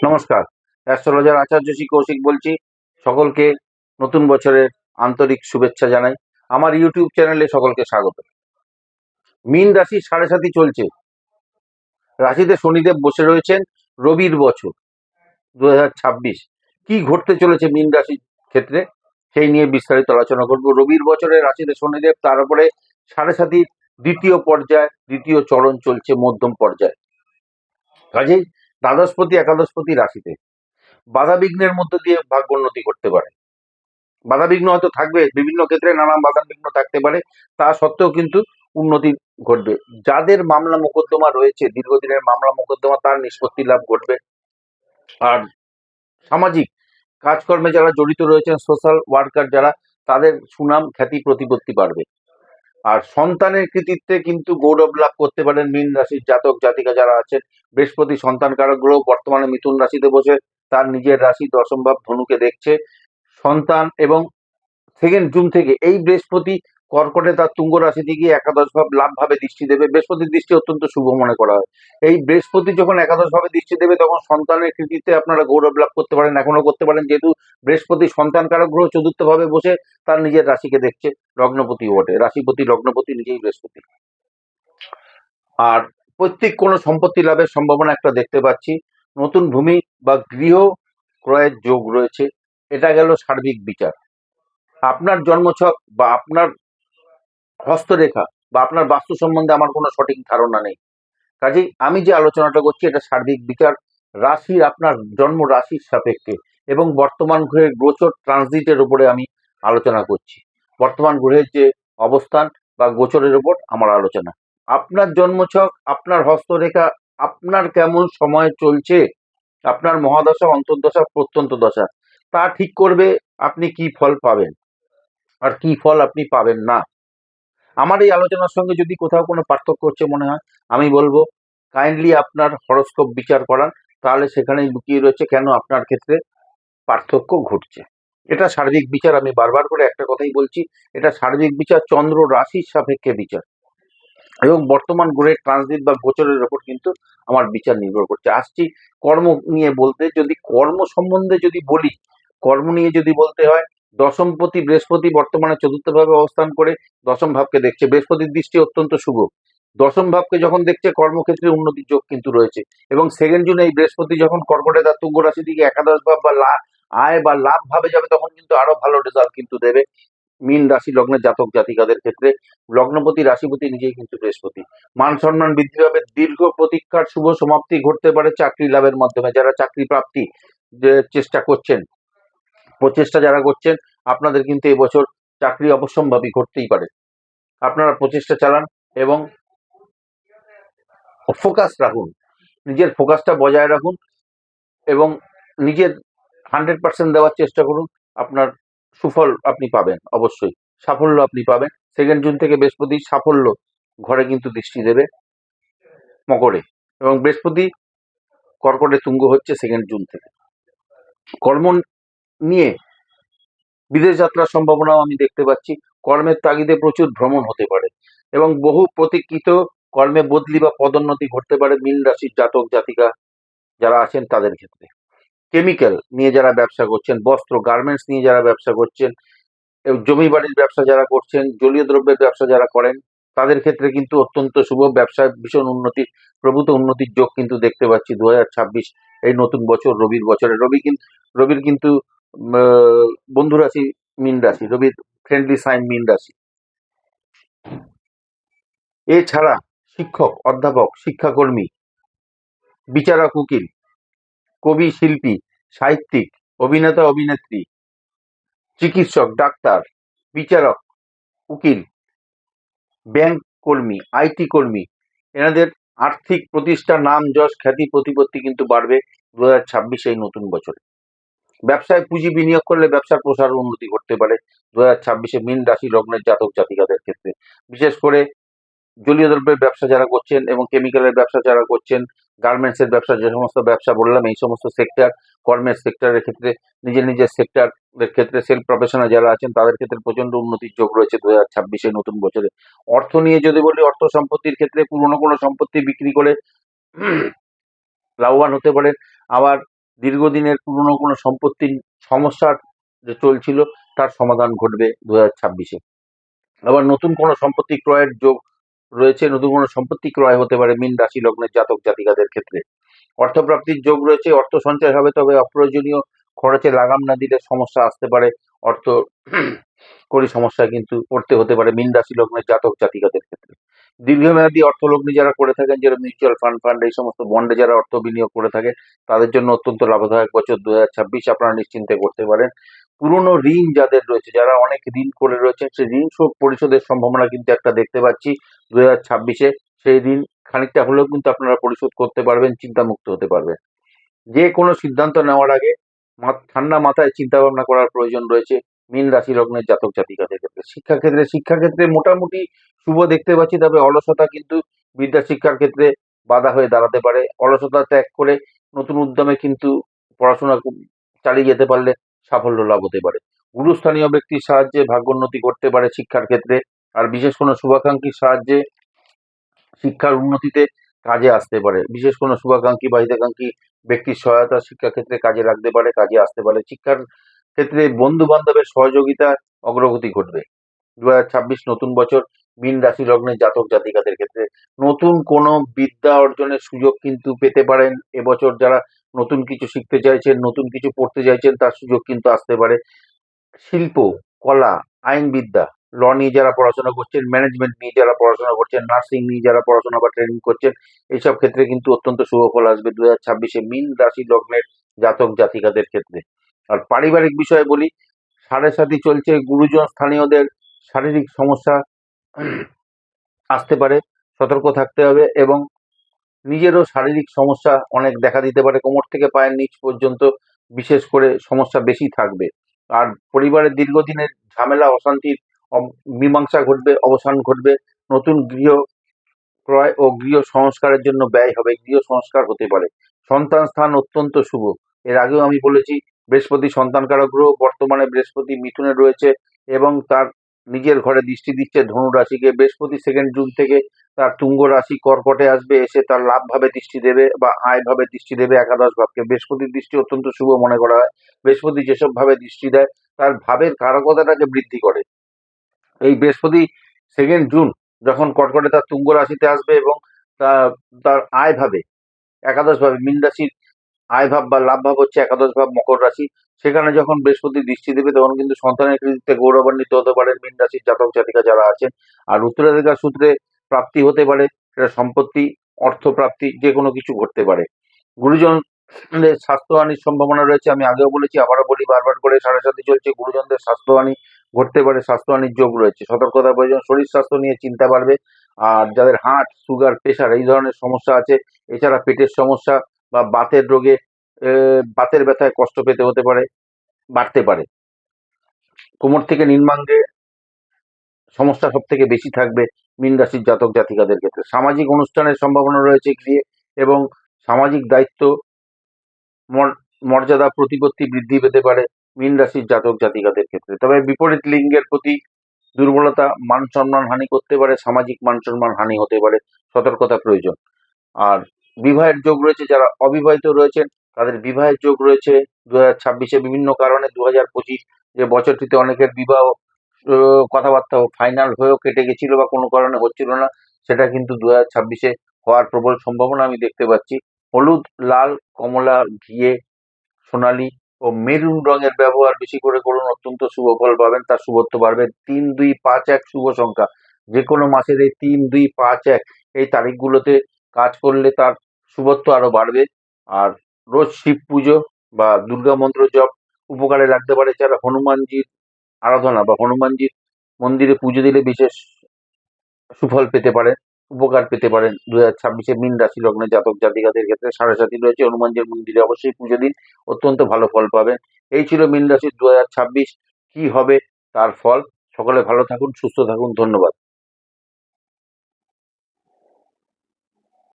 নমস্কার, অ্যাস্ট্রোলজার আচার্য শ্রী কৌশিক বলছি। সকলকে নতুন বছরের আন্তরিক শুভেচ্ছা জানাই। আমার ইউটিউব চ্যানেলে সকলকে স্বাগত। মীন রাশি সাড়ে সাতি চলছে। রাশিতে শনিদেব বসে রয়েছেন। রবির বছর 2026 কি ঘটতে চলেছে মীন রাশির ক্ষেত্রে, সেই নিয়ে বিস্তারিত আলোচনা করব। রবির বছরে রাশিতে শনিদেব, তার উপরে সাড়ে সাতির দ্বিতীয় পর্যায়, দ্বিতীয় চরণ চলছে, মধ্যম পর্যায়ে। কাজেই দ্বাদশপতি একাদশপতি রাশিতে বাধা বিঘ্নের মধ্য দিয়ে ভাগ্যোন্নতি করতে পারে। বাধা বিঘ্ন হয়তো থাকবে, বিভিন্ন ক্ষেত্রে নানান বাধা বিঘ্ন থাকতে পারে, তা সত্ত্বেও কিন্তু উন্নতি ঘটবে। যাদের মামলা মোকদ্দমা রয়েছে, দীর্ঘদিনের মামলা মোকদ্দমা, তার নিষ্পত্তি লাভ ঘটবে। আর সামাজিক কাজকর্মে যারা জড়িত রয়েছেন, সোশ্যাল ওয়ার্কার যারা, তাদের সুনাম খ্যাতি প্রতিপত্তি বাড়বে। আর সন্তানের কৃতিত্বে কিন্তু গৌরব লাভ করতে পারেন মীন রাশির জাতক জাতিকা যারা আছেন। বৃহস্পতি সন্তান কারক গ্রহ, বর্তমানে মিথুন রাশিতে বসে তার নিজের রাশি দশম ভাব ধনুকে দেখছে। সন্তান এবং 2 জুন থেকে এই বৃহস্পতি কর্কটে তার তুঙ্গ রাশিতে গিয়ে একাদশ ভাব লাভ ভাবে দৃষ্টি দেবে। বৃহস্পতির দৃষ্টি অত্যন্ত শুভ মনে করা হয়। এই বৃহস্পতি যখন একাদশ ভাবে দৃষ্টি দেবে, তখন সন্তানের কৃতিত্বে আপনারা গৌরব লাভ করতে পারেন, এখনো করতে পারেন, যেহেতু বৃহস্পতি সন্তান কারক গ্রহ চতুর্থ ভাবে বসে তার নিজের রাশিকে দেখছে। লগ্নপতি বটে, রাশিপতি লগ্নপতি নিজেই বৃহস্পতি। আর প্রত্যেক কোনো সম্পত্তি লাভের সম্ভাবনা একটা দেখতে পাচ্ছি। নতুন ভূমি বা গৃহ ক্রয়ের যোগ রয়েছে। এটা গেল সার্বিক বিচার। আপনার জন্মছক বা আপনার হস্তরেখা বা আপনার বাস্তু সম্বন্ধে আমার কোনো সঠিক ধারণা নেই। কাজেই আমি যে আলোচনাটা করছি, এটা সার্বিক বিচার, রাশির, আপনার জন্ম রাশির সাপেক্ষে এবং বর্তমান গ্রহের গোচর ট্রানজিটের উপরে আমি আলোচনা করছি। বর্তমান গ্রহের যে অবস্থান বা গোচরের উপর আমার আলোচনা। আপনার জন্মছক, আপনার হস্তরেখা, আপনার কেমন সময় চলছে, আপনার মহাদশা, অন্তর্দশা, প্রত্যন্ত দশা, তা ঠিক করবে আপনি কি ফল পাবেন আর কি ফল আপনি পাবেন না। আমার এই আলোচনার সঙ্গে যদি কোথাও কোনো পার্থক্য হচ্ছে মনে হয়, আমি বলবো কাইন্ডলি আপনার হরোস্কোপ বিচার করান, তাহলে সেখানেই লুকিয়ে রয়েছে কেন আপনার ক্ষেত্রে পার্থক্য ঘটছে। এটা সার্বিক বিচার, আমি বারবার করে একটা কথাই বলছি, এটা সার্বিক বিচার, চন্দ্র রাশির সাপেক্ষে বিচার এবং বর্তমান গ্রহের ট্রানজিট বা গোচরের ওপর কিন্তু আমার বিচার নির্ভর করছে। আসছি কর্ম নিয়ে বলতে। যদি কর্ম সম্বন্ধে যদি বলি, কর্ম নিয়ে যদি বলতে হয়, দশমপতি বৃহস্পতি বর্তমানে চতুর্থ ভাবে অবস্থান করে দশম ভাবকে দেখছে। বৃহস্পতির দৃষ্টি অত্যন্ত শুভ। দশম ভাবকে যখন দেখছে, কর্মক্ষেত্রে উন্নতির যোগ কিন্তু রয়েছে। এবং 2 জুন এই বৃহস্পতি যখন কর্কটে তার তুঙ্গ রাশি দিকে একাদশ ভাব বা আয় বা লাভ ভাবে যাবে, তখন কিন্তু আরো ভালো রেজাল্ট কিন্তু দেবে মীন রাশি লগ্নের জাতক জাতিকাদের ক্ষেত্রে। লগ্নপতি রাশিপতি নিজেই কিন্তু বৃহস্পতি। মান সম্মান বৃদ্ধি পাবে, দীর্ঘ প্রতীক্ষার শুভ সমাপ্তি ঘটতে পারে চাকরি লাভের মাধ্যমে। যারা চাকরি প্রাপ্তি যে চেষ্টা করছেন, প্রচেষ্টা যারা করছেন, আপনাদের কিন্তু এবছর চাকরি অবশ্যম্ভাবী ঘটতেই পারে। আপনারা প্রচেষ্টা চালান এবং ফোকাস রাখুন, নিজের ফোকাসটা বজায় রাখুন এবং নিজের 100% দেওয়ার চেষ্টা করুন। আপনার সুফল আপনি পাবেন, অবশ্যই সাফল্য আপনি পাবেন। 2 জুন থেকে বৃহস্পতি সাফল্য ঘরে কিন্তু দৃষ্টি দেবে মকরে, এবং বৃহস্পতি কর্কটে তুঙ্গ হচ্ছে 2 জুন থেকে। কর্ম নিয়ে বিদেশ যাত্রার সম্ভাবনাও আমি দেখতে পাচ্ছি। কর্মের তাগিদে প্রচুর ভ্রমণ হতে পারে এবং বহু প্রতীক্ষিত কর্মে বদলি বা পদোন্নতি ঘটতে পারে মীন রাশির জাতক জাতিকা যারা আছেন তাদের ক্ষেত্রে। কেমিক্যাল নিয়ে যারা ব্যবসা করছেন, বস্ত্র গার্মেন্টস নিয়ে যারা ব্যবসা করছেন, জমি বাড়ির ব্যবসা যারা করছেন, জলীয় দ্রব্যের ব্যবসা যারা করেন, তাদের ক্ষেত্রে কিন্তু অত্যন্ত শুভ। ব্যবসায় ভীষণ উন্নতি, প্রভূত উন্নতির যোগ কিন্তু দেখতে পাচ্ছি 2026 এই নতুন বছর, রবির বছরে। রবির কিন্তু বন্ধু রাশি মীন রাশি, রবির ফ্রেন্ডলি সাইন মীন রাশি। এছাড়া শিক্ষক, অধ্যাপক, শিক্ষাকর্মী, বিচারক, উকিল, কবি, শিল্পী, সাহিত্যিক, অভিনেতা, অভিনেত্রী, চিকিৎসক, ডাক্তার, বিচারক, উকিল, ব্যাংক কর্মী, আইটি কর্মী, এনাদের আর্থিক প্রতিষ্ঠা, নাম, যশ, খ্যাতি, প্রতিপত্তি কিন্তু বাড়বে 2026 এই নতুন বছরে। ব্যবসায় পুঁজি বিনিয়োগ করলে ব্যবসার প্রসার উন্নতি করতে পারে 2026 মীন রাশি লগ্নের জাতক জাতিকাদের ক্ষেত্রে। বিশেষ করে জলীয় দ্রব্যের ব্যবসা যারা করছেন এবং কেমিক্যালের ব্যবসা যারা করছেন, গার্মেন্টসের ব্যবসা, যে সমস্ত ব্যবসা বললাম, এই সমস্ত সেক্টর, কর্মের সেক্টরের ক্ষেত্রে, নিজের নিজের সেক্টরের ক্ষেত্রে সেলফ প্রফেশনাল যারা আছেন, তাদের ক্ষেত্রে প্রচন্ড উন্নতির যোগ রয়েছে 2026 নতুন বছরে। অর্থ নিয়ে যদি বলি, অর্থ সম্পত্তির ক্ষেত্রে পুরনো কোনো সম্পত্তি বিক্রি করে লাভবান হতে পারেন। আবার দীর্ঘদিনের পুরনো কোনো সম্পত্তির সমস্যার যে চলছিল তার সমাধান ঘটবে 2026-এ। আবার নতুন কোনো সম্পত্তি ক্রয়ের যোগ রয়েছে, নতুন কোনো সম্পত্তি ক্রয় হতে পারে মীন রাশি লগ্নের জাতক জাতিকাদের ক্ষেত্রে। অর্থপ্রাপ্তির যোগ রয়েছে, অর্থ সঞ্চয় হবে, তবে অপ্রয়োজনীয় খরচে লাগাম না দিলে সমস্যা আসতে পারে। অর্থ করি সমস্যা কিন্তু পড়তে হতে পারে মীন রাশি লগ্নের জাতক জাতিকাদের ক্ষেত্রে। দীর্ঘমেয়াদী অর্থলগ্নি যারা করে থাকেন, যারা মিউচুয়াল ফান্ড এই সমস্ত বন্ডে যারা অর্থ বিনিয়োগ করে থাকে, তাদের জন্য অত্যন্ত লাভদায়ক বছর 2026 আপনারা নিশ্চিন্তে করতে পারেন। পুরনো ঋণ যাদের রয়েছে, যারা অনেক ঋণ করে রয়েছেন, সেই ঋণ শোধ পরিশোধের সম্ভাবনা কিন্তু একটা দেখতে পাচ্ছি 2026-এ। সেই ঋণ খানিকটা হলেও কিন্তু আপনারা পরিশোধ করতে পারবেন, চিন্তামুক্ত হতে পারবেন। যে কোনো সিদ্ধান্ত নেওয়ার আগে ঠান্ডা মাথায় চিন্তা ভাবনা করার প্রয়োজন রয়েছে মীন রাশি লগ্নের জাতক জাতিকাদের ক্ষেত্রে। শিক্ষাক্ষেত্রে মোটামুটি শুভ দেখতে পাচ্ছি, তবে অলসতা কিন্তু বিদ্যা শিক্ষার ক্ষেত্রে বাধা হয়ে দাঁড়াতে পারে। অলসতা ত্যাগ করে নতুন উদ্যমে কিন্তু পড়াশোনা চালিয়ে যেতে পারলে সাফল্য লাভ হতে পারে। গুরুস্থানীয় ব্যক্তির সাহায্যে ভাগ্যোন্নতি করতে পারে শিক্ষার ক্ষেত্রে। আর বিশেষ কোনো শুভাকাঙ্ক্ষীর সাহায্যে শিক্ষার উন্নতিতে কাজে আসতে পারে। বিশেষ কোনো শুভাকাঙ্ক্ষী বা হিতাকাঙ্ক্ষী ব্যক্তির সহায়তা শিক্ষাক্ষেত্রে কাজে লাগতে পারে, কাজে আসতে পারে। শিক্ষার ক্ষেত্রে বন্ধু বান্ধবের সহযোগিতা অগ্রগতি ঘটবে। 2026 নতুন বছর মীন রাশি লগ্নের জাতক জাতিকাদের ক্ষেত্রে নতুন কোনো বিদ্যা অর্জনের সুযোগ কিন্তু পেতে পারেন এবছর। যারা নতুন কিছু শিখতে চাইছেন, নতুন কিছু পড়তে চাইছেন, তার সুযোগ কিন্তু আসতে পারে। শিল্প, কলা, আইনবিদ্যা, ল নিয়ে যারা পড়াশোনা করছেন, ম্যানেজমেন্ট নিয়ে যারা পড়াশোনা করছেন, নার্সিং নিয়ে যারা পড়াশোনা বা ট্রেনিং করছেন, এইসব ক্ষেত্রে কিন্তু অত্যন্ত শুভ ফল আসবে 2026-এ মীন রাশি লগ্নের জাতক জাতিকাদের ক্ষেত্রে। আর পারিবারিক বিষয়ে বলি, সাড়ে সাথী চলছে, গুরুজন স্থানীয়দের শারীরিক সমস্যা আসতে পারে, সতর্ক থাকতে হবে। এবং নিজেরও শারীরিক সমস্যা অনেক দেখা দিতে পারে, কোমর থেকে পায়ের নিচ পর্যন্ত বিশেষ করে সমস্যা বেশি থাকবে। আর পরিবারের দীর্ঘদিনের ঝামেলা অশান্তির মীমাংসা ঘটবে, অবসান ঘটবে। নতুন গৃহ ক্রয় ও গৃহ সংস্কারের জন্য ব্যয় হবে, গৃহ সংস্কার হতে পারে। সন্তান স্থান অত্যন্ত শুভ। এর আগেও আমি বলেছি বৃহস্পতি সন্তান কারক গ্রহ, বর্তমানে বৃহস্পতি মিথুনে রয়েছে এবং তার নিজের ঘরে দৃষ্টি দিচ্ছে ধনু রাশিকে। বৃহস্পতি 2 জুন থেকে তার তুঙ্গ রাশি কর্কটে আসবে, এসে তার লাভ ভাবে দৃষ্টি দেবে বা আয় ভাবে দৃষ্টি দেবে একাদশ ভাবকে। বৃহস্পতির দৃষ্টি অত্যন্ত শুভ মনে করা হয়। বৃহস্পতি যেসব ভাবে দৃষ্টি দেয় তার ভাবের কারকতাটাকে বৃদ্ধি করে। এই বৃহস্পতি 2 জুন যখন কর্কটে তার তুঙ্গ রাশিতে আসবে এবং তার আয় ভাবে একাদশ ভাবে, মীন রাশির আয় ভাব বা লাভ ভাব হচ্ছে একাদশ ভাব মকর রাশি, সেখানে যখন বৃহস্পতি দৃষ্টি দেবে তখন কিন্তু সন্তানের কৃতিত্বে গৌরবান্বিত হতে পারেন মীন রাশির জাতক জাতিকা যারা আছেন। আর উত্তরাধিকার সূত্রে প্রাপ্তি হতে পারে, সেটা সম্পত্তি, অর্থ প্রাপ্তি, যে কোনো কিছু ঘটতে পারে। গুরুজনদের স্বাস্থ্যহানির সম্ভাবনা রয়েছে, আমি আগেও বলেছি আবারও বলি বারবার করে, সাড়ে সাথে চলছে, গুরুজনদের স্বাস্থ্যহানি ঘটতে পারে, স্বাস্থ্যহানির যোগ রয়েছে, সতর্কতা প্রয়োজন। শরীর স্বাস্থ্য নিয়ে চিন্তা বাড়বে। আর যাদের হার্ট, সুগার, প্রেশার এই ধরনের সমস্যা আছে, এছাড়া পেটের সমস্যা বা বাতের রোগে, বাতের ব্যথায় কষ্ট পেতে হতে পারে, বাড়তে পারে। কোমর থেকে নিম্নাঙ্গে সমস্যা সব থেকে বেশি থাকবে মীন রাশির জাতক জাতিকাদের ক্ষেত্রে। সামাজিক অনুষ্ঠানের সম্ভাবনা রয়েছে গৃহে এবং সামাজিক দায়িত্ব, মর্যাদা, প্রতিপত্তি বৃদ্ধি পেতে পারে মীন রাশির জাতক জাতিকাদের ক্ষেত্রে। তবে বিপরীত লিঙ্গের প্রতি দুর্বলতা মান সম্মান হানি করতে পারে, সামাজিক মান সম্মান হানি হতে পারে, সতর্কতা প্রয়োজন। আর বিবাহের যোগ রয়েছে, যারা অবিবাহিত রয়েছেন তাদের বিবাহের যোগ রয়েছে 2026-এ বিভিন্ন কারণে। 2025 যে বছরটিতে অনেকের বিবাহ কথাবার্তা ফাইনাল হয়েও কেটে গেছিল বা কোনো কারণে হচ্ছিল না, সেটা কিন্তু 2026-এ হওয়ার প্রবল সম্ভাবনা আমি দেখতে পাচ্ছি। হলুদ, লাল, কমলা, ঘিয়ে, সোনালী ও মেরুন রঙের ব্যবহার বেশি করে করুন, অত্যন্ত শুভ ফল পাবেন, তার শুভত্ব বাড়বে। 3, 2, 5, 1 শুভ সংখ্যা। যে কোনো মাসের এই 3, 2, 5, 1 এই তারিখগুলোতে কাজ করলে তার শুভত্ব আরো বাড়বে। আর রোজ শিব পুজো বা দুর্গা মন্ত্র জপ উপকারে লাগতে পারে। যারা হনুমানজির আরাধনা বা হনুমানজির মন্দিরে পুজো দিলে বিশেষ সুফল পেতে পারেন, উপকার পেতে পারেন 2026-এ মীন রাশি লগ্নের জাতক জাতিকাদের ক্ষেত্রে। সাড়ে সাথী রয়েছে, হনুমানজির মন্দিরে অবশ্যই পুজো দিন, অত্যন্ত ভালো ফল পাবেন। এই ছিল মীন রাশির 2026 কি হবে তার ফল। সকলে ভালো থাকুন, সুস্থ থাকুন, ধন্যবাদ।